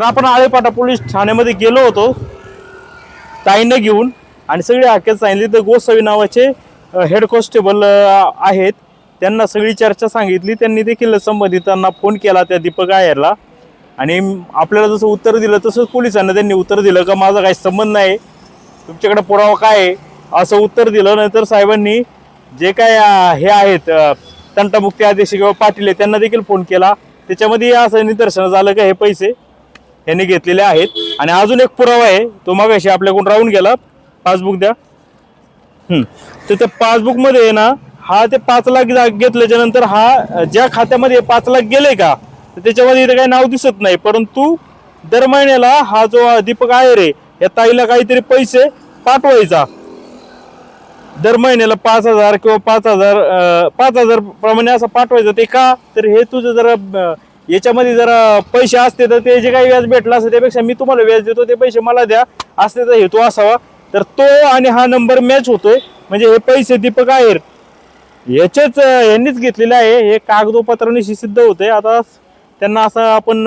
तर आपण आळेपाटा पोलीस ठाण्यामध्ये गेलो होतो ताईंना घेऊन आणि सगळी हकीकत सांगितली. तर गोसावी नावाचे हेड कॉन्स्टेबल आहेत, त्यांना सगळी चर्चा सांगितली. त्यांनी देखील संबंधितांना फोन केला त्या दीपक आयरला आणि आपल्याला जसं उत्तर दिलं तसंच पोलिसांना त्यांनी उत्तर दिलं का माझा काही संबंध नाही, तुमच्याकडे पुरावा काय आहे असं उत्तर दिलं. नंतर साहेबांनी जे काय हे आहेत तंटामुक्ती अध्यक्ष किंवा पाटील आहे त्यांना देखील फोन केला. त्याच्यामध्ये असं निदर्शन झालं का हे पैसे यांनी घेतलेले आहेत. आणि अजून एक पुरावा आहे, तो मागाशी आपल्याकडून राहून गेला, पासबुक द्या. तर त्या पासबुकमध्ये आहे ना, हा ते 5 लाख घेतल्याच्या नंतर हा ज्या खात्यामध्ये 5 लाख गेले का तर त्याच्यामध्ये इथे काही नाव दिसत नाही, परंतु दर महिन्याला हा जो दीपक आयर आहे या ताईला काहीतरी पैसे पाठवायचा. दर महिन्याला 5,000 किंवा 5,000 प्रमाणे असं पाठवायचं. ते का तर हे तुझं जरा याच्यामध्ये जरा पैसे असते तर ते जे काही व्याज भेटलं असतं त्यापेक्षा मी तुम्हाला व्याज देतो, ते पैसे मला द्या असते तर हेतू असावा. तर तो आणि हा नंबर मॅच होतोय, म्हणजे हे पैसे दीपक आयर याचेच यांनीच घेतलेले आहे. हे कागदोपत्रांनी सिद्ध होते. आता त्यांना असं आपण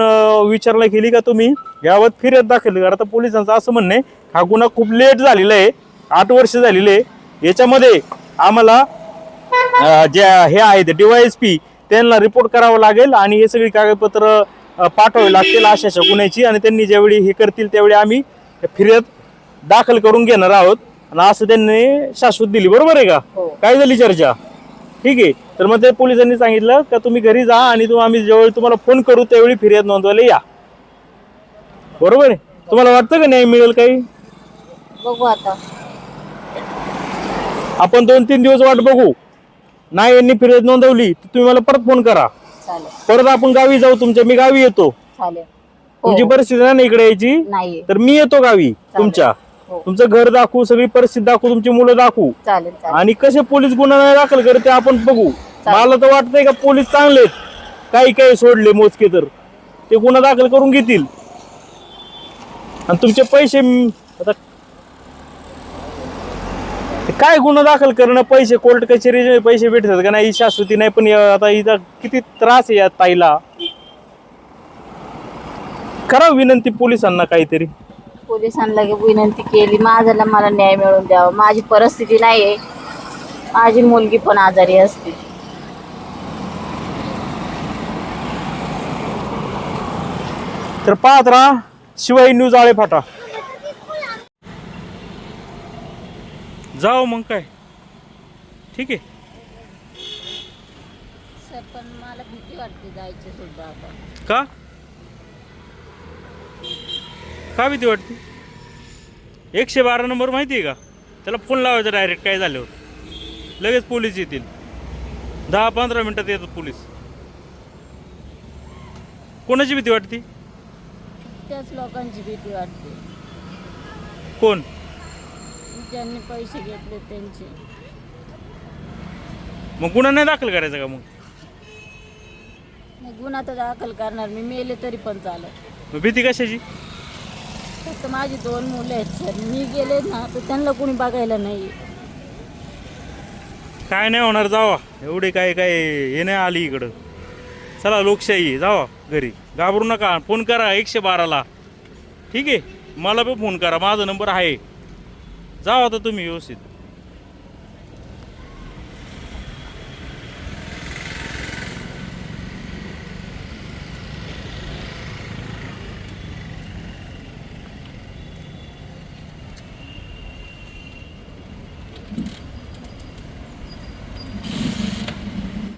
विचारणा केली का तुम्ही यावर फिर्याद दाखल करा. आता पोलिसांचं असं म्हणणं आहे हा गुन्हा खूप लेट झालेला आहे, 8 वर्ष झालेले आहे. याच्यामध्ये आम्हाला जे हे आहेत DYSP त्यांना रिपोर्ट करावा लागेल आणि हे सगळी कागदपत्र पाठवावी लागतील अशा गुन्ह्याची. आणि त्यांनी ज्यावेळी हे करतील त्यावेळी आम्ही फिर्याद दाखल करून घेणार आहोत आणि असं त्यांनी शाश्वत दिली. बरोबर आहे का? काय झाली चर्चा? ठीक आहे. तर मग ते पोलिसांनी सांगितलं का तुम्ही घरी जा आणि आम्ही ज्यावेळी तुम्हाला फोन करू त्यावेळी फिर्याद नोंदवायला या. बरोबर आहे? तुम्हाला वाटतं का न्याय मिळेल काही? बघू आता, आपण 2-3 दिवस वाट बघू. नाही यांनी फिर्याद नोंदवली तर तुम्ही मला परत फोन करा. चालेल परत आपण गावी जाऊ तुमच्या, मी गावी येतो. चालेल. तुमची परिस्थिती नाही इकडे यायची नाही तर मी येतो गावी तुमच्या, तुमचं घर दाखवू, सगळी परिस्थिती दाखवू, तुमची मुलं दाखवू चालेल. आणि कसे पोलीस गुन्हा नाही दाखल करते आपण बघू. मला तर वाटतंय का पोलीस चांगलेत, काही सोडले मोजके तर ते गुन्हा दाखल करून घेतील आणि तुमचे पैसे आता काय गुन्हा दाखल करणं, पैसे कोर्ट कचेरी पैसे भेटतात का नाही शाश्वती नाही. पण आता इथं किती त्रास आहे या ताईला. करा विनंती पोलिसांना काहीतरी. पोलिसांना विनंती केली, माझ्याला मला न्याय मिळवून द्यावा. माझी परिस्थिती नाही आहे, माझी मुलगी पण आजारी असते. तर पाहत राहा शिवाई न्यूज आळेफाटा. जाओ मग काय, ठीक आहे. सर पण मला भीती वाटते जायची सुद्धा आता. का भीती वाटते? 112 नंबर माहिती आहे का? त्याला फोन लावायचा डायरेक्ट, काय झालं लगेच पोलीस येतील. 10-15 मिनिटात येतात पोलीस. कोणाची भीती वाटते? त्याच लोकांची भीती वाटते कोण? ज्यांनी पैसे घेतले त्यांचे. मग गुन्हा नाही दाखल करायचा का? मग गुन्हा तर दाखल करणार, मी मेले तरी पण चालेल. मग भीती कशाची? फक्त माझी 2 मुलं आहेत सर, मी गेले ना तर त्यांना कोणी बघायला नाही. काय नाही होणार, जावा. एवढे काय हे नाही आली इकडं. चला लोकशाही, जावा घरी, घाबरू नका. फोन करा 112ला, ठीक आहे. मला पण फोन करा, माझा नंबर आहे. जावा आता तुम्ही व्यवस्थित.